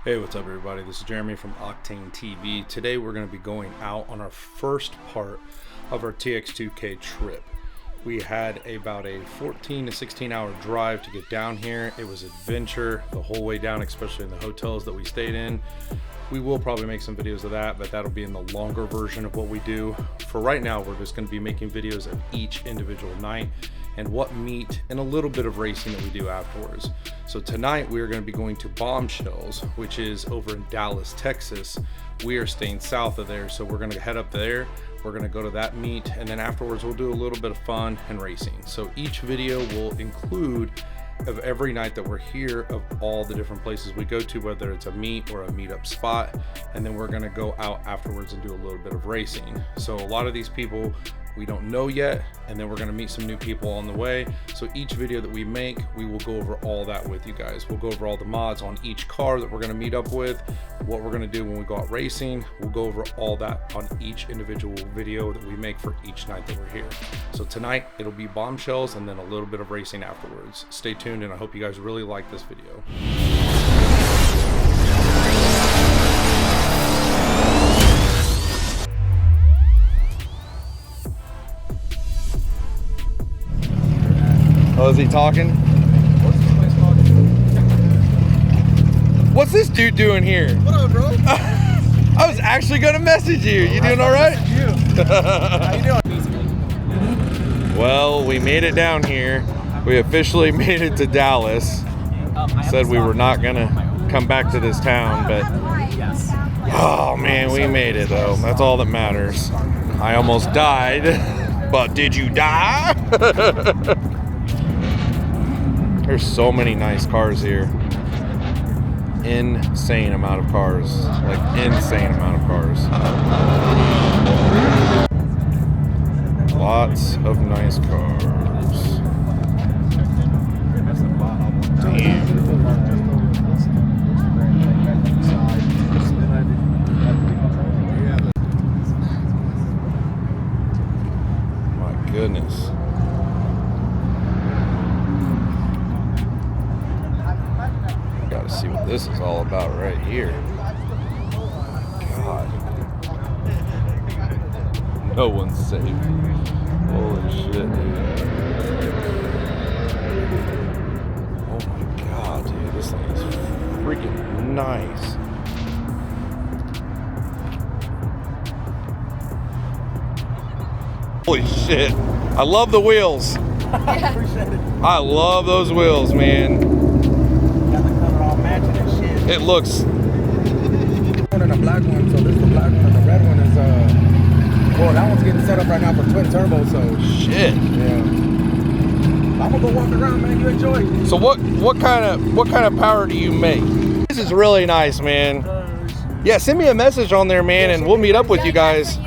Hey, what's up everybody? This is Jeremy from Octane TV. Today we're going to be going out on our first part of our TX2K trip. We had about a 14 to 16 hour drive to get down here. It was adventure the whole way down, especially in the hotels that we stayed in. We will probably make some videos of that, but that'll be in the longer version of what we do. For right now, we're just going to be making videos of each individual night and what meet and a little bit of racing that we do afterwards. So tonight we are going to be going to Bombshells, which is over in Dallas, Texas. We are staying south of there, so we're going to head up there. We're going to go to that meet, and then afterwards we'll do a little bit of fun and racing. So each video will include of every night that we're here, of all the different places we go to, whether it's a meet or a meetup spot, and then we're going to go out afterwards and do a little bit of racing. So a lot of these people we don't know yet, and then we're going to meet some new people on the way. So each video that we make, we will go over all that with you guys. We'll go over all the mods on each car that we're going to meet up with, what we're going to do when we go out racing. We'll go over all that on each individual video that we make for each night that we're here. So tonight it'll be Bombshells and then a little bit of racing afterwards. Stay tuned, and I hope you guys really like this video. Oh, is he talking? What's this dude doing here? What up, bro? I was actually gonna message you. You doing all right? How you doing? Well, we made it down here. We officially made it to Dallas. Said we were not gonna come back to this town, but oh man, we made it though. That's all that matters. I almost died, but did you die? There's so many nice cars here. Insane amount of cars. Like insane amount of cars. Lots of nice cars. Damn. My goodness. Gotta see what this is all about right here. God. No one's safe. Holy shit, dude. Oh my god, dude. This thing is freaking nice. Holy shit. I love the wheels. I love those wheels, man. It looks. And a black one, so this is the black one, and the red one is well, that one's getting set up right now for twin turbo, so shit. Yeah. I'm gonna go walk around, man. You enjoy. So what kind of power do you make? This is really nice, man. Yeah, send me a message on there, man, and we'll meet up with you guys.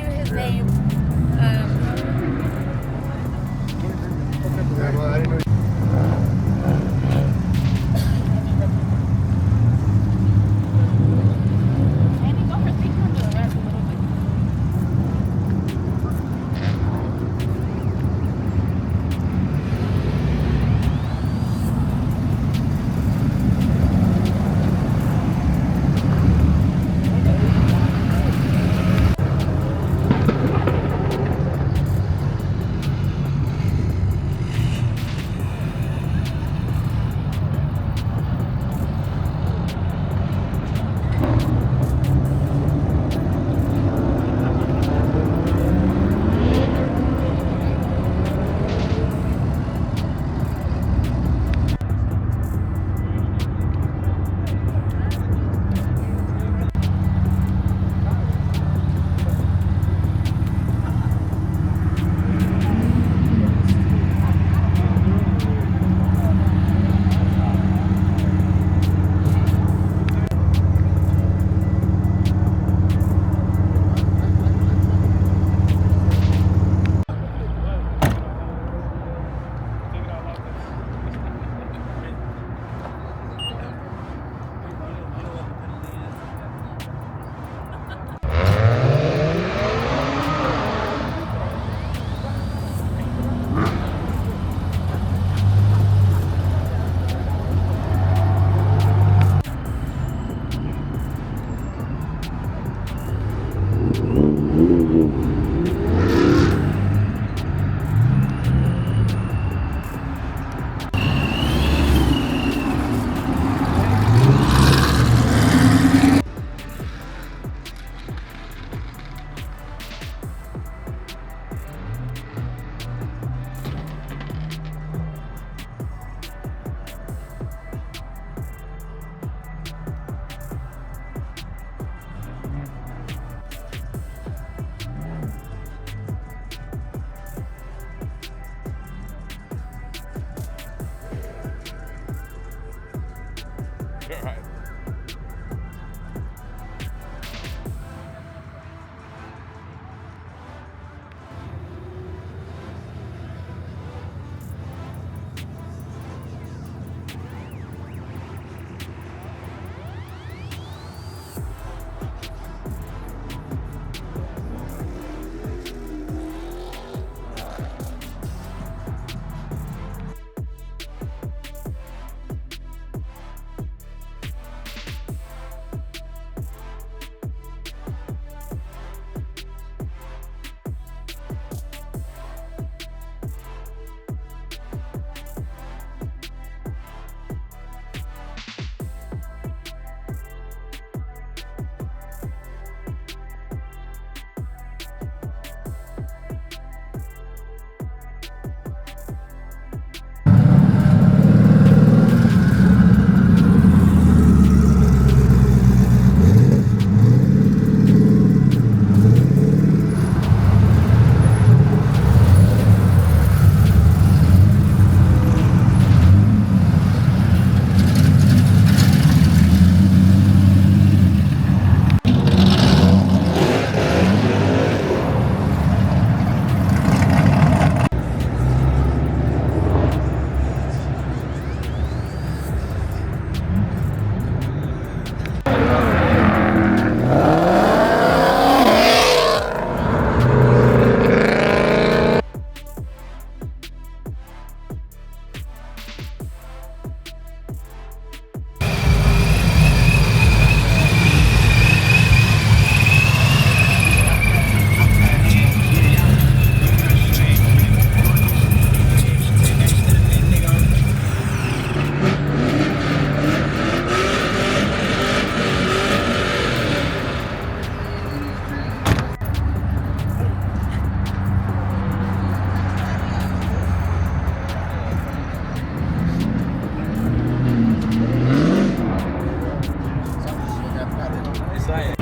exciting.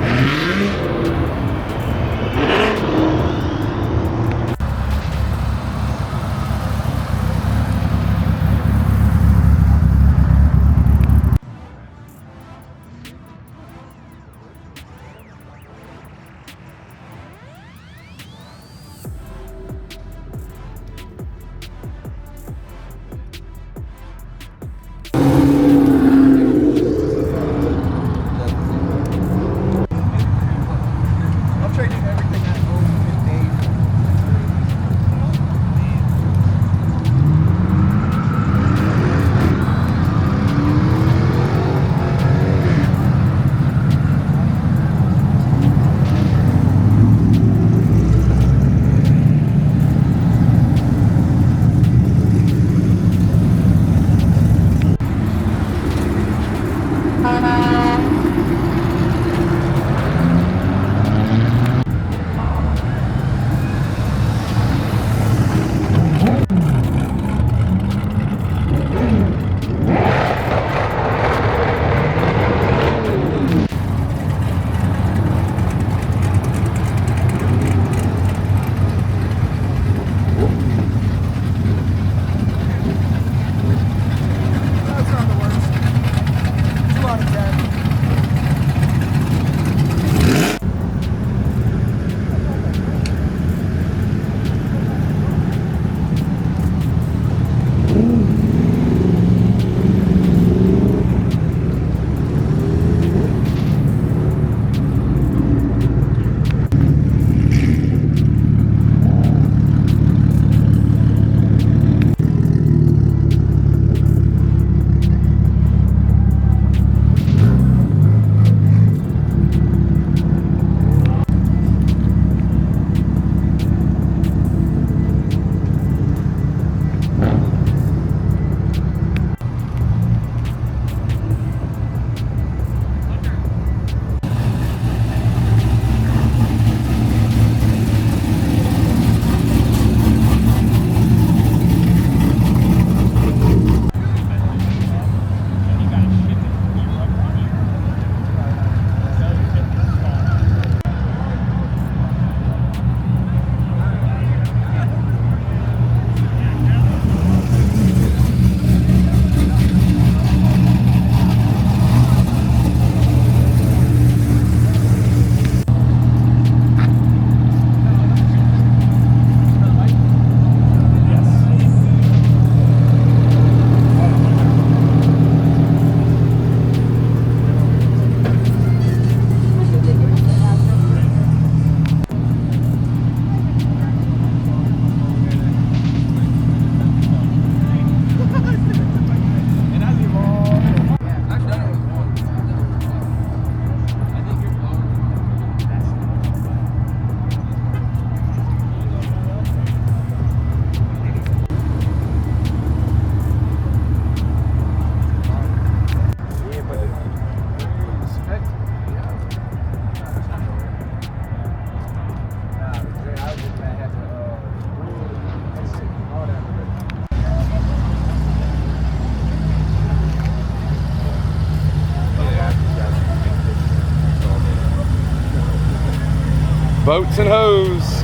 Boats and hoes.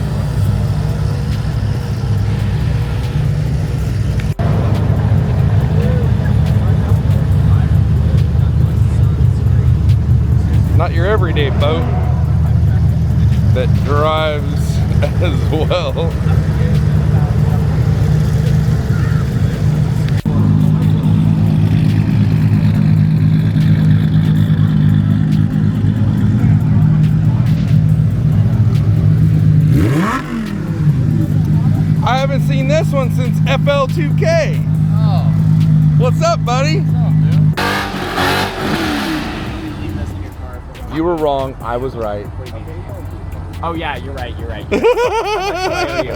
Not your everyday boat that drives as well. I haven't seen this one since FL2K. Oh. What's up, buddy? What's up, dude? You were wrong. I was right. Oh yeah, you're right. You're right.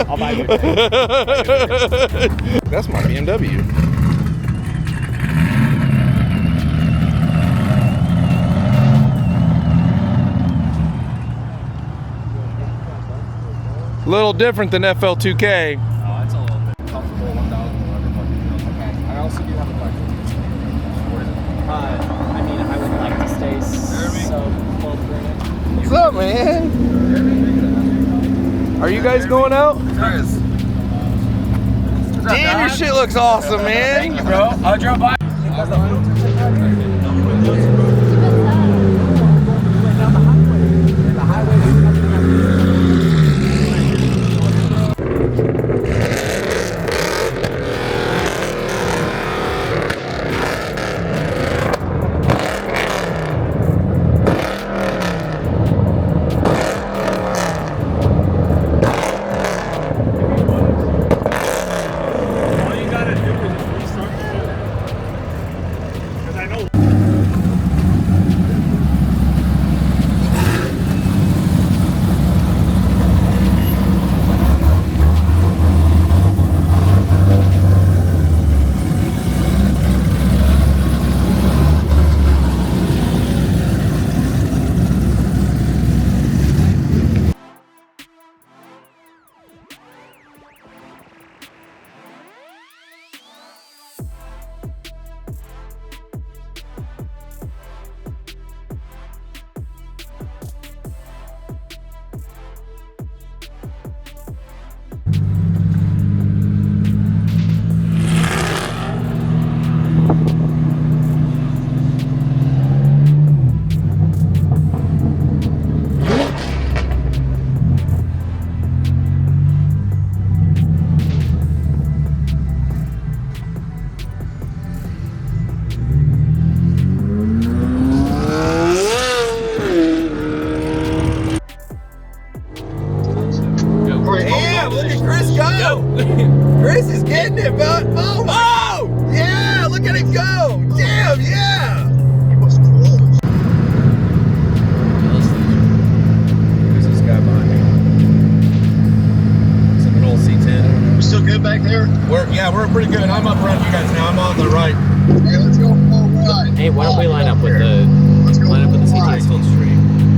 I'll buy you a drink. That's my BMW. A little different than FL2K. Oh, it's a little bit comfortable. 1,100. Okay. I also do have a question. I mean, I would like to stay so close to it. man? Are you guys going out? Damn, your shit looks awesome, man. Thank you, bro. I drove by. Damn, look at Chris go. Chris is getting it, bud. Oh, oh, yeah, look at him go. Damn, yeah. There's this guy behind me. It's an old C10. We still good back there? We're pretty good. I'm up around you guys now. I'm on the right. Hey, let's go for a ride. Hey, why don't we line up with the Let's go for a ride. CTS?